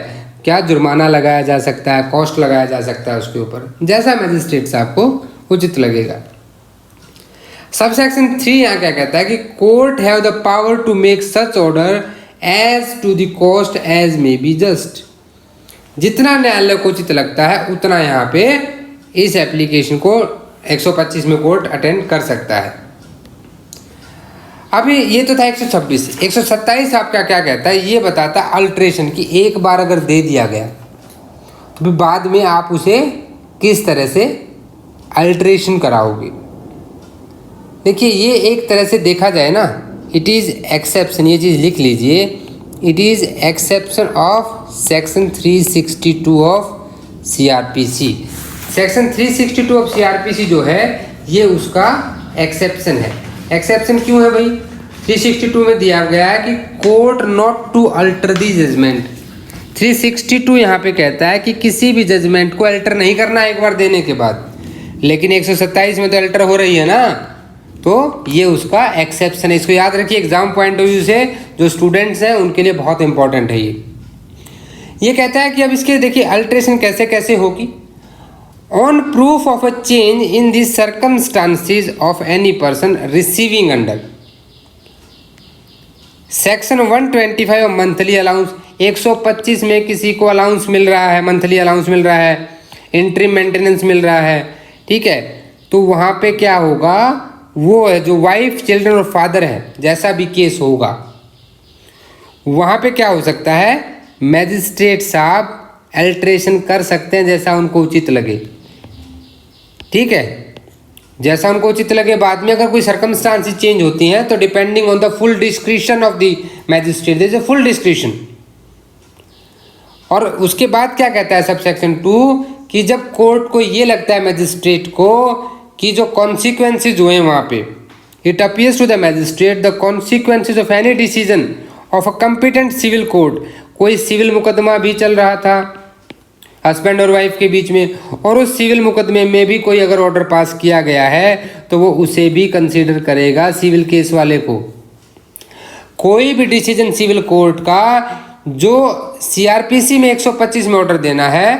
क्या जुर्माना लगाया जा सकता है, कॉस्ट लगाया जा सकता है उसके ऊपर, जैसा मैजिस्ट्रेट साहब को उचित लगेगा। सबसेक्शन 3 यहाँ क्या कहता है कि court have the power to make such order as to the cost as may be just. जितना न्यायालय को उचित लगता है उतना यहाँ पे इस एप्लीकेशन को 125 में कोर्ट अटेंड कर सकता है। अभी ये तो था 126। 127 आपका क्या कहता है, ये बताता है अल्ट्रेशन की एक बार अगर दे दिया गया तो फिर बाद में आप उसे किस तरह से अल्ट्रेशन कराओगे। देखिए ये एक तरह से देखा जाए ना, इट इज़ एक्सेप्शन, ये चीज़ लिख लीजिए, it is exception of section 362 of CRPC। Section 362 of CRPC जो है ये उसका एक्सेप्शन है। एक्सेप्शन क्यों है भाई, 362 में दिया गया है कि court not to alter the judgment. 362 यहाँ पे कहता है कि किसी भी जजमेंट को अल्टर नहीं करना एक बार देने के बाद, लेकिन 127 में तो अल्टर हो रही है ना, तो ये उसका एक्सेप्शन है। इसको याद रखिए, एग्जाम पॉइंट ऑफ व्यू से जो स्टूडेंट्स हैं उनके लिए बहुत इंपॉर्टेंट है ये कहता है कि अब इसके देखिए अल्ट्रेशन कैसे कैसे होगी। On proof of a change in the circumstances of any person receiving under section 125 of monthly allowance. 125 में किसी को अलाउंस मिल रहा है, मंथली अलाउंस मिल रहा है, इंटरिम मेंटेनेंस मिल रहा है, ठीक है, तो वहाँ पे क्या होगा, वो है जो वाइफ, चिल्ड्रन और फादर है, जैसा भी केस होगा वहाँ पे क्या हो सकता है, मैजिस्ट्रेट साहब अल्ट्रेशन कर सकते हैं जैसा उनको उचित लगे, ठीक है, जैसा उनको उचित लगे। बाद में अगर कोई सर्कमस्टांसेस चेंज होती हैं तो depending on the full discretion of the magistrate, there is a full discretion. और उसके बाद क्या कहता है सबसेक्शन 2 कि जब कोर्ट को ये लगता है मैजिस्ट्रेट को कि जो कॉन्सिक्वेंसेज हुए वहाँ पे, it appears to the magistrate the consequences of any decision of a competent civil court. कोई सिविल मुकदमा भी चल रहा था हस्बैंड और वाइफ के बीच में, और उस सिविल मुकदमे में भी कोई अगर ऑर्डर पास किया गया है तो वो उसे भी कंसीडर करेगा सिविल केस वाले को। कोई भी डिसीजन सिविल कोर्ट का जो CRPC में 125 में ऑर्डर देना है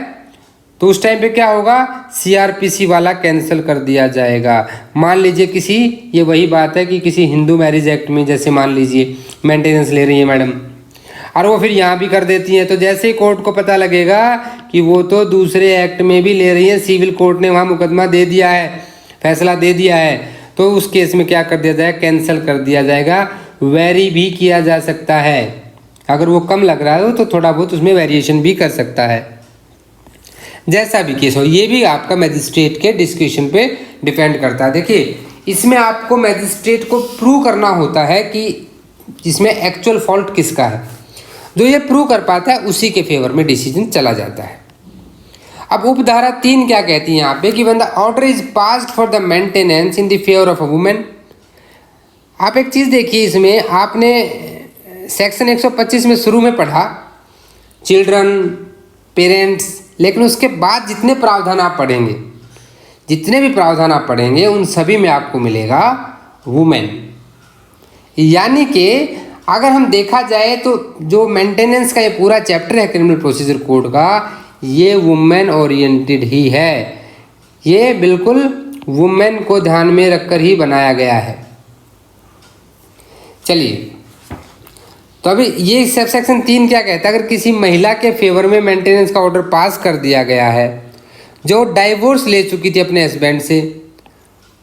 तो उस टाइम पे क्या होगा, CRPC वाला कैंसिल कर दिया जाएगा। मान लीजिए किसी, ये वही बात है कि किसी हिंदू मैरिज एक्ट में जैसे मान लीजिए मेंटेनेंस ले रही है मैडम, और वो फिर यहाँ भी कर देती हैं, तो जैसे ही कोर्ट को पता लगेगा कि वो तो दूसरे एक्ट में भी ले रही है, सिविल कोर्ट ने वहाँ मुकदमा दे दिया है, फैसला दे दिया है, तो उस केस में क्या कर दिया जाएगा, कैंसिल कर दिया जाएगा। वेरी भी किया जा सकता है, अगर वो कम लग रहा है तो थोड़ा बहुत उसमें वेरिएशन भी कर सकता है, जैसा भी केस हो। ये भी आपका मैजिस्ट्रेट के डिस्क्रिप्शन पे डिपेंड करता है। देखिए इसमें आपको मैजिस्ट्रेट को प्रूव करना होता है कि इसमें एक्चुअल फॉल्ट किसका है, जो ये प्रूव कर पाता है उसी के फेवर में डिसीजन चला जाता है। अब उपधारा 3 क्या कहती है यहाँ पे कि when the order is passed for the maintenance in the favour of a women. आप एक चीज़ देखिए, इसमें आपने सेक्शन 125 में शुरू में पढ़ा चिल्ड्रन, पेरेंट्स, लेकिन उसके बाद जितने प्रावधान आप पढ़ेंगे, जितने भी प्रावधान आप पढ़ेंगे उन सभी में आपको मिलेगा वुमेन। यानी कि अगर हम देखा जाए तो जो मेंटेनेंस का ये पूरा चैप्टर है क्रिमिनल प्रोसीजर कोड का, ये वुमेन ओरिएंटेड ही है। ये बिल्कुल वुमेन को ध्यान में रखकर ही बनाया गया है। चलिए, तो अभी ये सब सेक्शन 3 क्या कहता है, अगर किसी महिला के फेवर में मेंटेनेंस का ऑर्डर पास कर दिया गया है जो डाइवोर्स ले चुकी थी अपने हस्बैंड से,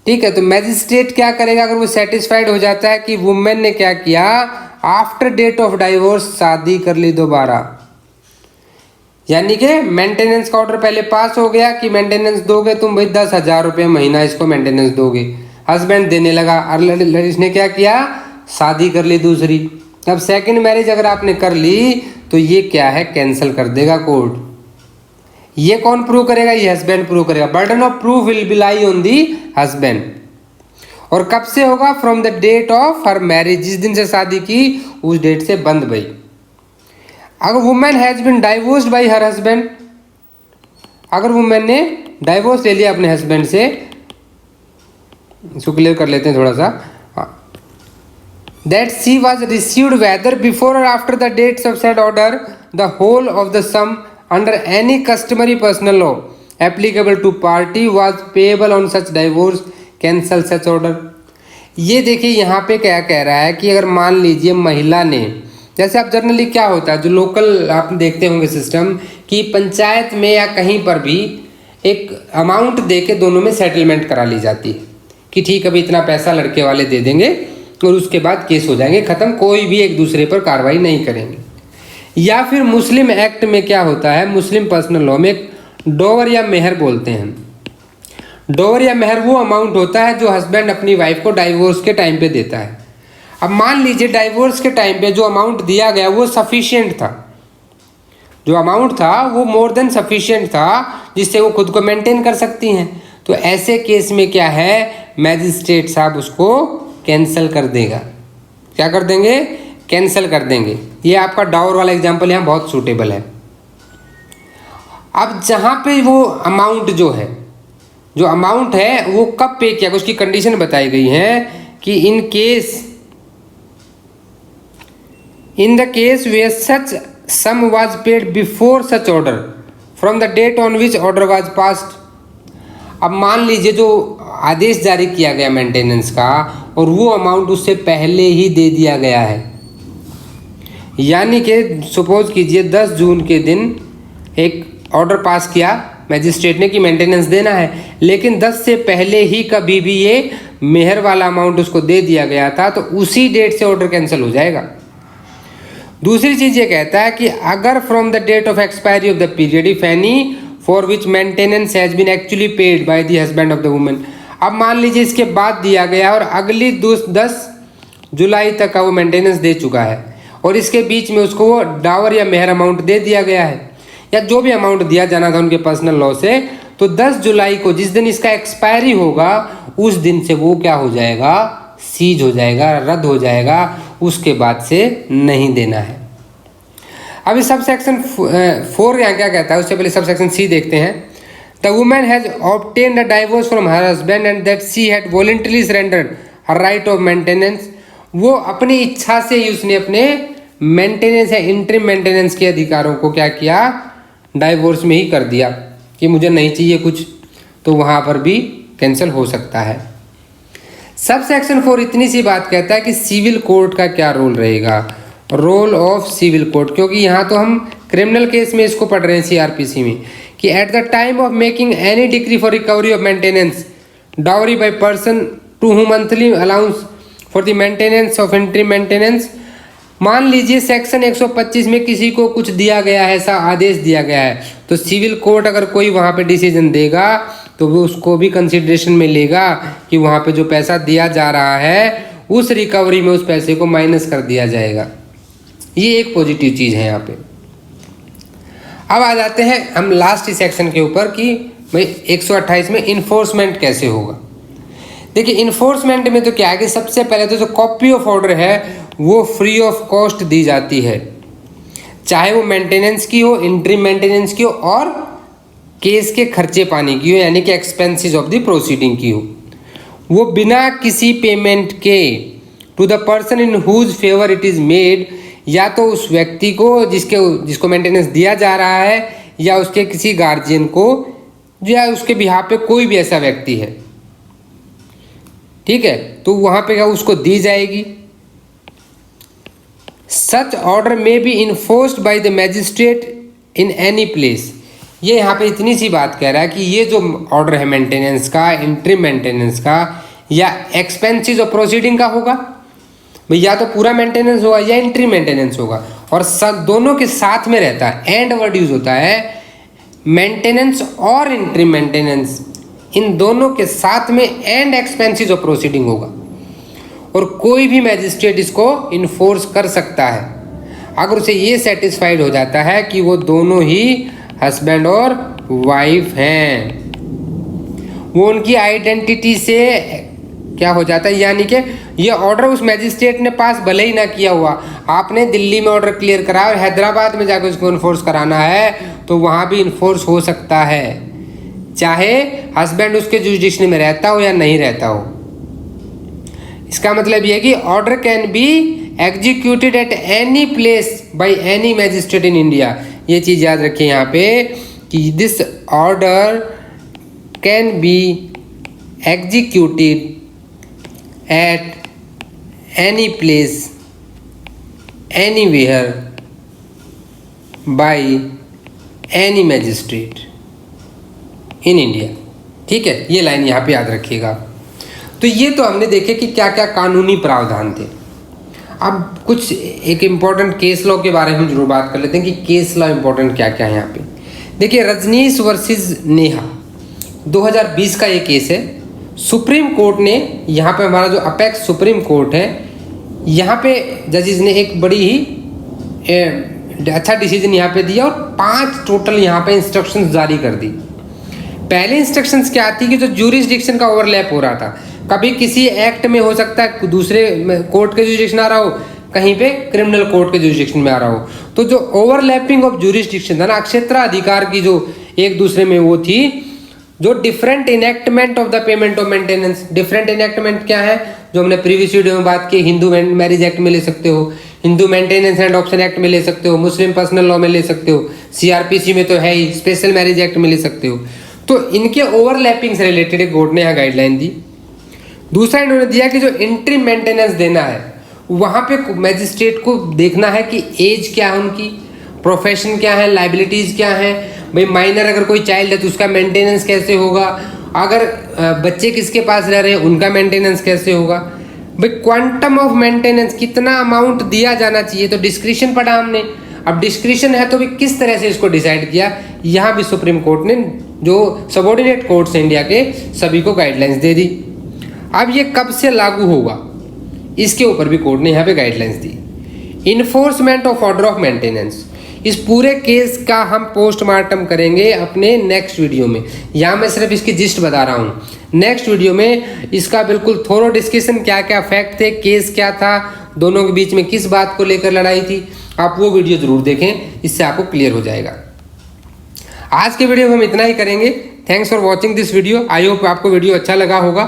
ठीक है, तो मैजिस्ट्रेट क्या करेगा अगर वो सेटिस्फाइड हो जाता है कि वुमेन ने क्या किया, आफ्टर डेट ऑफ डाइवोर्स शादी कर ली दोबारा। यानी कि मेंटेनेंस का ऑर्डर पहले पास हो गया कि मेंटेनेंस दोगे तुम भाई 10,000 रुपये महीना इसको मेंटेनेंस दोगे, हस्बैंड देने लगा और इसने क्या किया, शादी कर ली दूसरी। अब सेकंड मैरिज अगर आपने कर ली तो ये क्या है, कैंसिल कर देगा कोर्ट। ये कौन प्रूव करेगा, ये हस्बैंड प्रूव करेगा। Burden of proof will be lie on the husband. और कब से होगा, from the date of her marriage, जिस दिन से शादी की उस डेट से बंद भाई। अगर women has been divorced by her husband, अगर वुमेन ने डाइवोर्स ले लिया अपने हस्बैंड से, इसको क्लियर कर लेते हैं थोड़ा सा, that she was received whether before or after the dates of said order the whole of the sum under any customary personal law applicable to party was payable on such divorce, cancel such order। ये देखिए यहाँ पे क्या कह रहा है कि अगर मान लीजिए महिला ने, जैसे आप जनरली क्या होता है जो लोकल आप देखते होंगे सिस्टम कि पंचायत में या कहीं पर भी एक अमाउंट दे के दोनों में सेटलमेंट करा ली जाती है कि ठीक अभी इतना पैसा लड़के वाले दे देंगे और उसके बाद केस हो जाएंगे खत्म, कोई भी एक दूसरे पर कार्रवाई नहीं करेंगे। या फिर मुस्लिम एक्ट में क्या होता है, मुस्लिम पर्सनल लॉ में डोवर या मेहर बोलते हैं। डोवर या मेहर वो अमाउंट होता है जो हस्बैंड अपनी वाइफ को डाइवोर्स के टाइम पे देता है। अब मान लीजिए डाइवोर्स के टाइम पे जो अमाउंट दिया गया वो सफिशिएंट था, जो अमाउंट था वो मोर देन सफिशिएंट था जिससे वो खुद को मेंटेन कर सकती हैं। तो ऐसे केस में क्या है, मैजिस्ट्रेट साहब उसको कैंसिल कर देगा। क्या कर देंगे, कैंसिल कर देंगे। ये आपका डावर वाला एग्जांपल यहाँ बहुत सूटेबल है। अब जहाँ पे वो अमाउंट जो है, जो अमाउंट है वो कब पे किया, उसकी कंडीशन बताई गई है कि in the case where such sum was paid before such order from the date on which order was passed. अब मान लीजिए जो आदेश जारी किया गया मेंटेनेंस का और वो अमाउंट उससे पहले ही दे दिया गया है, यानी कि सपोज कीजिए 10 जून के दिन एक ऑर्डर पास किया मैजिस्ट्रेट ने कि मेंटेनेंस देना है, लेकिन 10 से पहले ही कभी भी ये मेहर वाला अमाउंट उसको दे दिया गया था तो उसी डेट से ऑर्डर कैंसिल हो जाएगा। दूसरी चीज़ ये कहता है कि अगर from the date of expiry of the period if any for which maintenance has been actually paid by the husband of the woman. अब मान लीजिए इसके बाद दिया गया और अगली 10 जुलाई तक का वो मेंटेनेंस दे चुका है और इसके बीच में उसको वो डावर या मेहर अमाउंट दे दिया गया है या जो भी अमाउंट दिया जाना था उनके पर्सनल लॉ से, तो 10 जुलाई को जिस दिन इसका एक्सपायरी होगा उस दिन से वो क्या हो जाएगा, सीज हो जाएगा, रद्द हो जाएगा, उसके बाद से नहीं देना है। अभी सब सेक्शन 4 यहाँ क्या कहता है, उससे पहले सब सेक्शन सी देखते हैं। The woman has obtained a divorce from her husband and that she had voluntarily surrendered her right of maintenance. वो अपनी इच्छा से ही उसने अपने मेंटेनेंस या इंटरिम मेंटेनेंस के अधिकारों को क्या किया, डाइवोर्स में ही कर दिया कि मुझे नहीं चाहिए कुछ, तो वहाँ पर भी कैंसिल हो सकता है। सब सेक्शन 4 इतनी सी बात कहता है कि सिविल कोर्ट का क्या रोल रहेगा, रोल ऑफ सिविल कोर्ट, क्योंकि यहाँ तो हम क्रिमिनल केस में इसको पढ़ रहे हैं सीआरपीसी में कि at the time of making any decree for recovery of maintenance dowry by person to who monthly allowance for the maintenance of interim maintenance. मान लीजिए सेक्शन 125 में किसी को कुछ दिया गया है, ऐसा आदेश दिया गया है, तो सिविल कोर्ट अगर कोई वहाँ पे डिसीजन देगा तो वो उसको भी कंसिडरेशन में लेगा कि वहाँ पे जो पैसा दिया जा रहा है उस रिकवरी में उस पैसे को माइनस कर दिया जाएगा। ये एक पॉजिटिव चीज़ है यहाँ पे। अब आ जाते हैं हम लास्ट सेक्शन के ऊपर कि भाई 128 में इन्फोर्समेंट कैसे होगा। देखिए इन्फोर्समेंट में तो क्या है कि सबसे पहले तो जो कॉपी ऑफ ऑर्डर है वो फ्री ऑफ कॉस्ट दी जाती है, चाहे वो मेंटेनेंस की हो, इंटरिम मेंटेनेंस की हो और केस के खर्चे पानी की हो, यानी कि एक्सपेंसेस ऑफ द प्रोसीडिंग की हो, वो बिना किसी पेमेंट के to the person in whose favour it is made, या तो उस व्यक्ति को जिसको मेंटेनेंस दिया जा रहा है, या उसके किसी गार्जियन को, या उसके बिहाफ पे कोई भी ऐसा व्यक्ति है, ठीक है, तो वहाँ पे क्या उसको दी जाएगी। सच ऑर्डर में B enforced by the magistrate in any place. ये यहाँ पे इतनी सी बात कह रहा है कि ये जो ऑर्डर है मेंटेनेंस का, इंट्रीम मेंटेनेंस का या एक्सपेंसेस ऑफ प्रोसीडिंग का होगा, भाई या तो पूरा मेंटेनेंस होगा या इंट्रीम मेंटेनेंस होगा, और दोनों के साथ में रहता है, एंड वर्ड यूज होता है, मेंटेनेंस और इंट्रीम मेंटेनेंस इन दोनों के साथ में एंड एक्सपेंसेस ऑफ प्रोसीडिंग होगा, और कोई भी मैजिस्ट्रेट इसको इन्फोर्स कर सकता है अगर उसे ये सेटिस्फाइड हो जाता है कि वो दोनों ही हस्बैंड और वाइफ हैं, वो उनकी आइडेंटिटी से क्या हो जाता है, यानी कि ये ऑर्डर उस मैजिस्ट्रेट ने पास भले ही ना किया हुआ, आपने दिल्ली में ऑर्डर क्लियर करा और हैदराबाद में जाकर उसको इन्फोर्स कराना है तो वहाँ भी इन्फोर्स हो सकता है, चाहे हस्बैंड उसके जुरिडिक्शन में रहता हो या नहीं रहता हो। इसका मतलब यह है कि order can be executed at any place by any magistrate in India. ये चीज़ याद रखिए यहाँ पे कि this order can be executed at any place anywhere by any magistrate in India. ठीक है, ये लाइन यहाँ पे याद रखिएगा। तो ये तो हमने देखे कि क्या क्या कानूनी प्रावधान थे। अब कुछ एक इम्पॉर्टेंट केस लॉ के बारे में जरूर बात कर लेते हैं कि केस लॉ इम्पोर्टेंट क्या क्या है यहाँ पे। देखिए, रजनीश वर्सेस नेहा 2020 का ये केस है। सुप्रीम कोर्ट ने यहाँ पे, हमारा जो अपेक्स सुप्रीम कोर्ट है, यहाँ पे जजेस ने एक बड़ी ही अच्छा डिसीजन यहाँ पे दिया और 5 टोटल यहाँ पे इंस्ट्रक्शंस जारी कर दी। पहले इंस्ट्रक्शंस क्या आती है कि जो ज्यूरिसडिक्शन का ओवरलैप हो रहा था, कभी किसी एक्ट में हो सकता है दूसरे कोर्ट के ज्यूरिसडिक्शन आ रहा हो, कहीं पे क्रिमिनल कोर्ट के ज्यूरिसडिक्शन में आ रहा हो, तो जो ओवरलैपिंग ऑफ ज्यूरिसडिक्शन था ना, क्षेत्राधिकार की जो एक दूसरे में वो थी, जो different enactment of the payment of maintenance. Different enactment क्या है, जो हमने प्रीवियस वीडियो में बात की, हिंदू मैरिज एक्ट में ले सकते हो, Hindu maintenance and option act में ले सकते हो, मुस्लिम पर्सनल लॉ में ले सकते हो, सीआरपीसी में तो है ही, स्पेशल मैरिज एक्ट में ले सकते हो। तो इनके ओवरलैपिंग से रिलेटेड कोर्ट ने यहाँ गाइडलाइन दी। दूसरा इन्होंने दिया कि जो इंट्रीम मेंटेनेंस देना है, वहाँ पे मैजिस्ट्रेट को देखना है कि एज क्या है उनकी, प्रोफेशन क्या है, लाइबिलिटीज़ क्या है, भाई माइनर अगर कोई चाइल्ड है तो उसका मेंटेनेंस कैसे होगा, अगर बच्चे किसके पास रह रहे हैं उनका मेंटेनेंस कैसे होगा, भाई क्वांटम ऑफ मेंटेनेंस कितना अमाउंट दिया जाना चाहिए। तो डिस्क्रिशन पढ़ा हमने, अब डिस्क्रिशन है तो भी किस तरह से इसको डिसाइड किया, यहाँ भी सुप्रीम कोर्ट ने जो सबऑर्डिनेट कोर्ट्स इंडिया के सभी को गाइडलाइंस दे दी। अब ये कब से लागू होगा, इसके ऊपर भी कोर्ट ने यहाँ पे guidelines the. Enforcement of order of maintenance, इस पूरे केस का हम पोस्टमार्टम करेंगे अपने नेक्स्ट वीडियो में। यहाँ मैं सिर्फ इसकी जिस्ट बता रहा हूँ, नेक्स्ट वीडियो में इसका बिल्कुल थोरो डिस्कशन, क्या क्या फैक्ट थे, केस क्या था, दोनों के बीच में किस बात को लेकर लड़ाई थी, आप वो वीडियो जरूर देखें, इससे आपको क्लियर हो जाएगा। आज के वीडियो में हम इतना ही करेंगे। Thanks for watching this video. I hope आपको वीडियो अच्छा लगा होगा,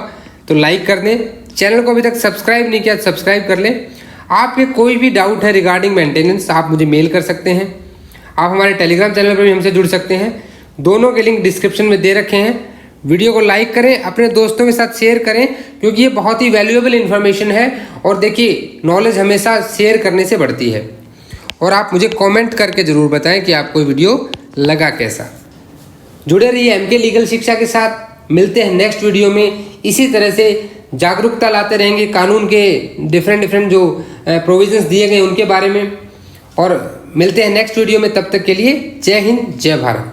तो लाइक कर दें। चैनल को अभी तक सब्सक्राइब नहीं किया, सब्सक्राइब कर लें। आपके कोई भी डाउट है रिगार्डिंग मेंटेनेंस, आप मुझे मेल कर सकते हैं। आप हमारे टेलीग्राम चैनल पर भी हमसे जुड़ सकते हैं, दोनों के लिंक डिस्क्रिप्शन में दे रखे हैं। वीडियो को लाइक करें, अपने दोस्तों के साथ शेयर करें, क्योंकि ये बहुत ही वैल्यूएबल इन्फॉर्मेशन है। और देखिए, नॉलेज हमेशा शेयर करने से बढ़ती है। और आप मुझे कमेंट करके ज़रूर बताएं कि आपको वीडियो लगा कैसा। जुड़े रहिए एमके लीगल शिक्षा के साथ। मिलते हैं नेक्स्ट वीडियो में। इसी तरह से जागरूकता लाते रहेंगे कानून के डिफरेंट जो प्रोविजंस दिए गए उनके बारे में। और मिलते हैं नेक्स्ट वीडियो में, तब तक के लिए जय हिंद, जय भारत।